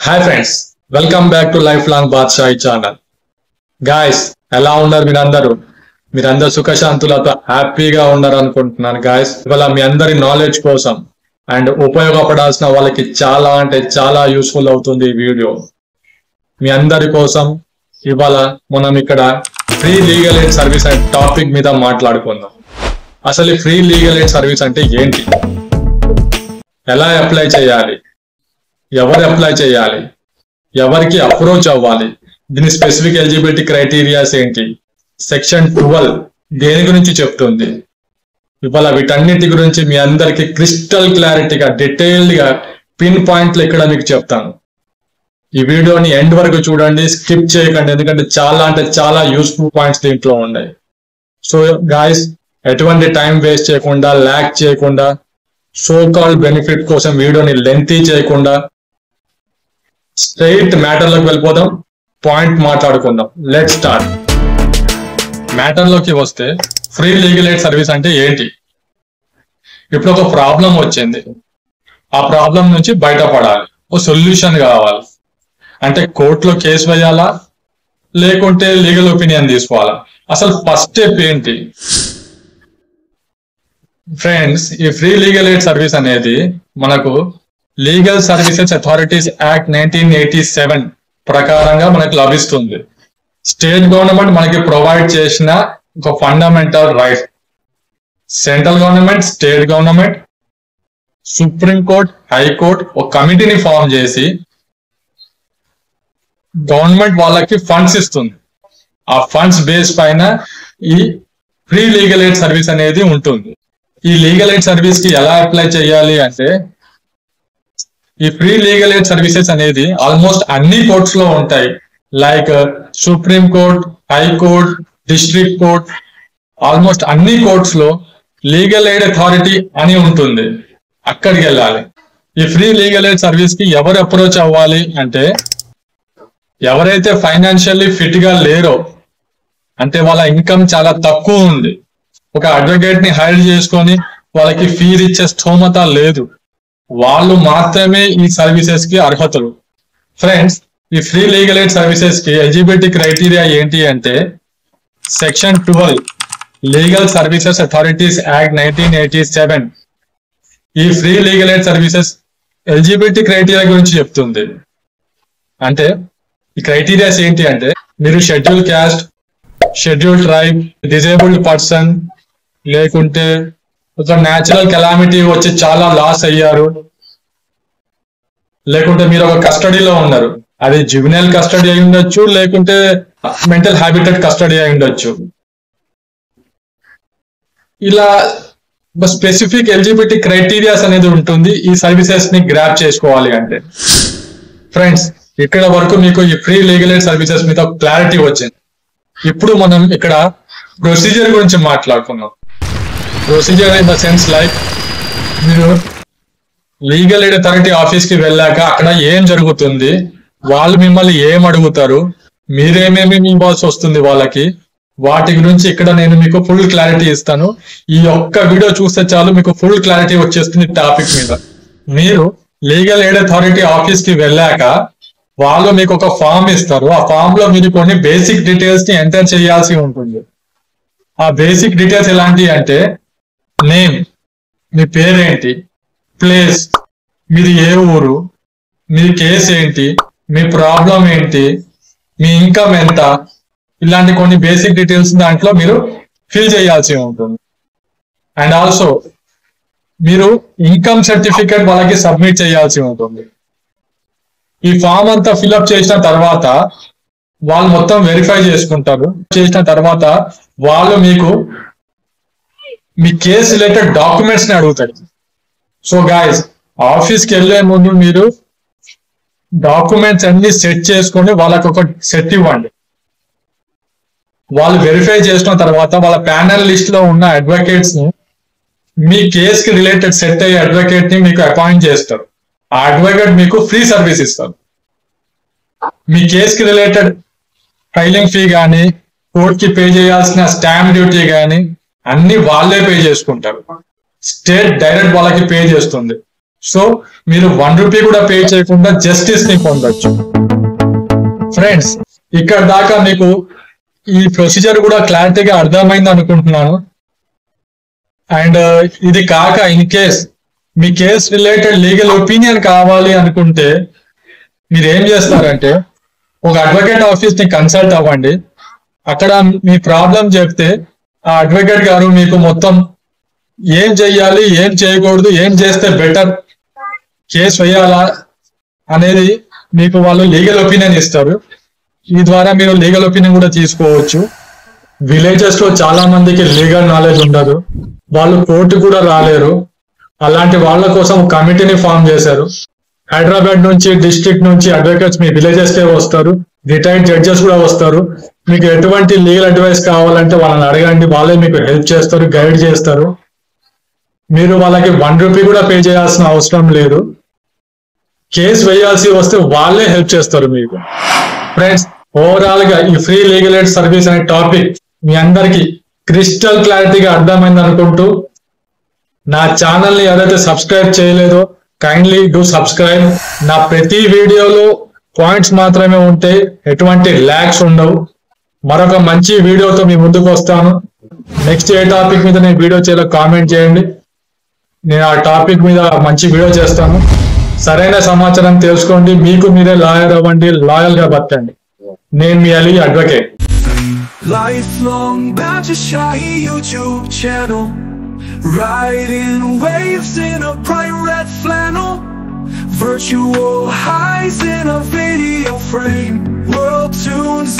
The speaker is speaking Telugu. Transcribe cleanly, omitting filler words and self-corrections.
Hi friends, welcome back to lifelong Badshahi channel. Guys, ఎలా ఉన్నారు మీరందరూ సుఖశాంతులతో హ్యాపీగా ఉన్నారు అనుకుంటున్నాను. గాయస్, ఇవాళ మీ అందరి నాలెడ్జ్ కోసం అండ్ ఉపయోగపడాల్సిన వాళ్ళకి చాలా అంటే చాలా యూస్ఫుల్ అవుతుంది ఈ వీడియో. మీ అందరి కోసం ఇవాళ మనం ఇక్కడ ఫ్రీ లీగల్ ఎయిడ్ సర్వీస్ అనే టాపిక్ మీద మాట్లాడుకుందాం. అసలు ఫ్రీ లీగల్ ఎయిడ్ సర్వీస్ అంటే ఏంటి, ఎలా అప్లై చేయాలి, ఎవరు అప్లై చేయాలి, ఎవరికి అప్రోచ్ అవ్వాలి, దీని స్పెసిఫిక్ ఎలిజిబిలిటీ క్రైటీరియాస్ ఏంటి, సెక్షన్ 12 దేని గురించి చెప్తుంది, ఇవాళ వీటన్నిటి గురించి మీ అందరికి క్రిస్టల్ క్లారిటీగా డీటెయిల్డ్ గా పిన్ పాయింట్లు ఇక్కడ మీకు చెప్తాను. ఈ వీడియోని ఎండ్ వరకు చూడండి, స్కిప్ చేయకండి, ఎందుకంటే చాలా అంటే చాలా యూస్ఫుల్ పాయింట్స్ దీంట్లో ఉన్నాయి. సో గాయస్, ఎటువంటి టైం వేస్ట్ చేయకుండా, ల్యాక్ చేయకుండా, సో కాల్డ్ బెనిఫిట్ కోసం వీడియోని లెంతీ చేయకుండా స్ట్రైట్ మ్యాటర్ లోకి వెళ్ళిపోదాం, పాయింట్ మాట్లాడుకుందాం. Let start. మ్యాటర్ లోకి వస్తే ఫ్రీ లీగల్ ఎయిడ్ సర్వీస్ అంటే ఏంటి? ఇప్పుడు ఒక ప్రాబ్లం వచ్చింది, ఆ ప్రాబ్లం నుంచి బయటపడాలి, ఓ సొల్యూషన్ కావాలి అంటే కోర్టులో కేసు వేయాలా లేకుంటే లీగల్ ఒపీనియన్ తీసుకోవాలా? అసలు ఫస్ట్ స్టెప్ ఏంటి? ఫ్రెండ్స్, ఈ ఫ్రీ లీగల్ ఎయిడ్ సర్వీస్ అనేది మనకు లీగల్ సర్వీసెస్ అథారిటీస్ యాక్ట్ 1987 ప్రకారంగా మనకు లభిస్తుంది. స్టేట్ గవర్నమెంట్ మనకి ప్రొవైడ్ చేసిన ఒక fundamental right. Central government, state government, supreme court, high court ఒక కమిటీని ఫామ్ చేసి గవర్నమెంట్ వాళ్ళకి ఫండ్స్ ఇస్తుంది. ఆ ఫండ్స్ బేస్ పైన ఈ ఫ్రీ లీగల్ ఎయిడ్ సర్వీస్ అనేది ఉంటుంది. ఈ లీగల్ ఎయిడ్ సర్వీస్ కి ఎలా అప్లై చేయాలి అంటే, ఈ ఫ్రీ లీగల్ ఎయిడ్ సర్వీసెస్ అనేది ఆల్మోస్ట్ అన్ని కోర్ట్స్ లో ఉంటాయి. Like supreme court, high court, district court, almost అన్ని కోర్ట్స్ లో లీగల్ ఎయిడ్ అథారిటీ అని ఉంటుంది. అక్కడికి వెళ్ళాలి. ఈ ఫ్రీ లీగల్ ఎయిడ్ సర్వీస్ కి ఎవరు అప్రోచ్ అవ్వాలి అంటే, ఎవరైతే ఫైనాన్షియల్లీ ఫిట్ గా లేరో, అంటే వాళ్ళ ఇన్కమ్ చాలా తక్కువ ఉంది, ఒక అడ్వకేట్ ని హైర్ చేసుకొని వాళ్ళకి ఫీజు ఇచ్చే స్థోమత లేదు, వాళ్ళు మాత్రమే ఈ సర్వీసెస్ కి అర్హతలు. ఫ్రెండ్స్, ఈ ఫ్రీ లీగల్ ఎయిడ్ సర్వీసెస్ కి ఎలిజిబిలిటీ క్రైటీరియా ఏంటి అంటే, section 12 legal services authorities act 1987 ఈ free legal aid services eligibility criteria గురించి చెప్తుంది. అంటే ఈ క్రైటీరియాస్ ఏంటి అంటే, మీరు schedule caste, schedule tribe, disabled person, లేకుంటే ఒక న్యాచురల్ కెలామిటీ వచ్చి చాలా లాస్ అయ్యారు, లేకుంటే మీరు ఒక కస్టడీలో ఉన్నారు, అది జువెనైల్ కస్టడీ అయి ఉండొచ్చు, లేకుంటే మెంటల్ హ్యాబిటెట్ కస్టడీ అయి ఉండొచ్చు. ఇలా స్పెసిఫిక్ ఎలిజిబిలిటీ క్రైటీరియాస్ అనేది ఉంటుంది ఈ సర్వీసెస్ ని గ్రాప్ చేసుకోవాలి అంటే. ఫ్రెండ్స్, ఇక్కడ వరకు మీకు ఈ ఫ్రీ లీగల్ ఎయిడ్ సర్వీసెస్ మీద క్లారిటీ వచ్చింది. ఇప్పుడు మనం ఇక్కడ ప్రొసీజర్ గురించి మాట్లాడుకున్నాం. Procedure in the sense like, మీరు లీగల్ ఎయిడ్ అథారిటీ ఆఫీస్ కి వెళ్ళాక అక్కడ ఏం జరుగుతుంది, వాళ్ళు మిమ్మల్ని ఏం అడుగుతారు, మీరేమేమి ఇవ్వాల్సి వస్తుంది వాళ్ళకి, వాటి గురించి ఇక్కడ నేను మీకు ఫుల్ క్లారిటీ ఇస్తాను. ఈ ఒక్క వీడియో చూస్తే చాలు మీకు ఫుల్ క్లారిటీ వచ్చేస్తుంది టాపిక్ మీద. మీరు లీగల్ ఎయిడ్ అథారిటీ ఆఫీస్ కి వెళ్ళాక వాళ్ళు మీకు ఒక ఫామ్ ఇస్తారు. ఆ ఫామ్ లో మీరు కొన్ని బేసిక్ డీటెయిల్స్ ని ఎంటర్ చేయాల్సి ఉంటుంది. ఆ బేసిక్ డీటెయిల్స్ ఎలాంటి అంటే, నేమ్, మీ పేరేంటి, ప్లేస్, మీది ఏ ఊరు, మీ కేసు ఏంటి, మీ ప్రాబ్లం ఏంటి, మీ ఇన్కమ్ ఎంత, ఇలాంటి కొన్ని బేసిక్ డీటెయిల్స్ దాంట్లో మీరు ఫిల్ చేయాల్సి ఉంటుంది. అండ్ ఆల్సో మీరు ఇన్కమ్ సర్టిఫికేట్ వాళ్ళకి సబ్మిట్ చేయాల్సి ఉంటుంది. ఈ ఫామ్ అంతా ఫిల్అప్ చేసిన తర్వాత వాళ్ళు మొత్తం వెరిఫై చేసుకుంటారు. చేసిన తర్వాత వాళ్ళు మీకు మీ కేసు రిలేటెడ్ డాక్యుమెంట్స్ ని అడుగుతారు. సో గాయస్, ఆఫీస్కి వెళ్లే ముందు మీరు డాక్యుమెంట్స్ అన్ని సెట్ చేసుకొని వాళ్ళకి ఒక సెట్ ఇవ్వండి. వాళ్ళు వెరిఫై చేసిన తర్వాత వాళ్ళ ప్యానల్ లిస్ట్ లో ఉన్న అడ్వకేట్స్ ని, మీ కేస్ కి రిలేటెడ్ సెట్ అయ్యే అడ్వకేట్ ని మీకు అపాయింట్ చేస్తారు. ఆ అడ్వకేట్ మీకు ఫ్రీ సర్వీస్ ఇస్తారు. మీ కేస్ కి రిలేటెడ్ ఫైలింగ్ ఫీ కానీ, కోర్ట్ కి పే చేయాల్సిన స్టాంప్ డ్యూటీ కానీ అన్ని వాళ్ళే పే చేసుకుంటారు. స్టేట్ డైరెక్ట్ వాళ్ళకి పే చేస్తుంది. సో మీరు ₹1 కూడా పే చేయకుండా జస్టిస్ ని పొందొచ్చు. ఫ్రెండ్స్, ఇక్కడ దాకా మీకు ఈ ప్రొసీజర్ కూడా క్లారిటీగా అర్థమైంది అనుకుంటున్నాను. అండ్ ఇది కాక in case me case related legal opinion కావాలి అనుకుంటే మీరు ఏం చేస్తారంటే ఒక అడ్వకేట్ ఆఫీస్ ని కన్సల్ట్ అవ్వండి. అక్కడ మీ ప్రాబ్లం చెప్తే ఆ అడ్వకేట్ గారు మీకు మొత్తం ఏం చెయ్యాలి, ఏం చేయకూడదు, ఏం చేస్తే బెటర్, కేసు వేయాలా అనేది మీకు వాళ్ళు లీగల్ ఒపీనియన్ ఇస్తారు. ఈ ద్వారా మీరు లీగల్ ఒపీనియన్ కూడా తీసుకోవచ్చు. విలేజెస్ లో చాలా మందికి లీగల్ నాలెడ్జ్ ఉండదు, వాళ్ళు కోర్టు కూడా రాలేరు. అలాంటి వాళ్ళ కోసం కమిటీని ఫామ్ చేశారు. హైదరాబాద్ నుంచి, డిస్ట్రిక్ట్ నుంచి అడ్వకేట్స్ మీ విలేజెస్ కే వస్తారు, రిటైర్డ్ జడ్జెస్ కూడా వస్తారు. మీకు ఎటువంటి లీగల్ అడ్వైస్ కావాలంటే వాళ్ళని అడగండి, వాళ్ళే మీకు హెల్ప్ చేస్తారు, గైడ్ చేస్తారు. మీరు వాళ్ళకి ₹1 కూడా పే చేయాల్సిన అవసరం లేదు. కేసు వేయాల్సి వస్తే వాళ్ళే హెల్ప్ చేస్తారు మీకు. ఫ్రెండ్స్, ఓవరాల్ గా ఈ ఫ్రీ లీగల్ ఎయిడ్ సర్వీస్ అనే టాపిక్ మీ అందరికి క్రిస్టల్ క్లారిటీగా అర్థమైంది అనుకుంటూ, నా ఛానల్ ని ఎవరైతే సబ్స్క్రైబ్ చేయలేదో కైండ్లీ డూ సబ్స్క్రైబ్. నా ప్రతి వీడియోలో పాయింట్స్ మాత్రమే ఉంటాయి, ఎటువంటి ల్యాగ్స్ ఉండవు. మరొక మంచి వీడియోతో మీ ముందుకు వస్తాను. నెక్స్ట్ ఏ టాపిక్ మీద నేను వీడియో చేయాలో కామెంట్ చేయండి, నేను ఆ టాపిక్ మీద మంచి వీడియో చేస్తాను. సరైన సమాచారం తెలుసుకోండి, మీకు మీరే లాయర్ అవ్వండి, లాయల్ గా బతకండి. నేను మీ Ali advocate. Lifelong Bajashahi YouTube channel, riding waves in a bright red flannel, virtual highs in a video frame, world tunes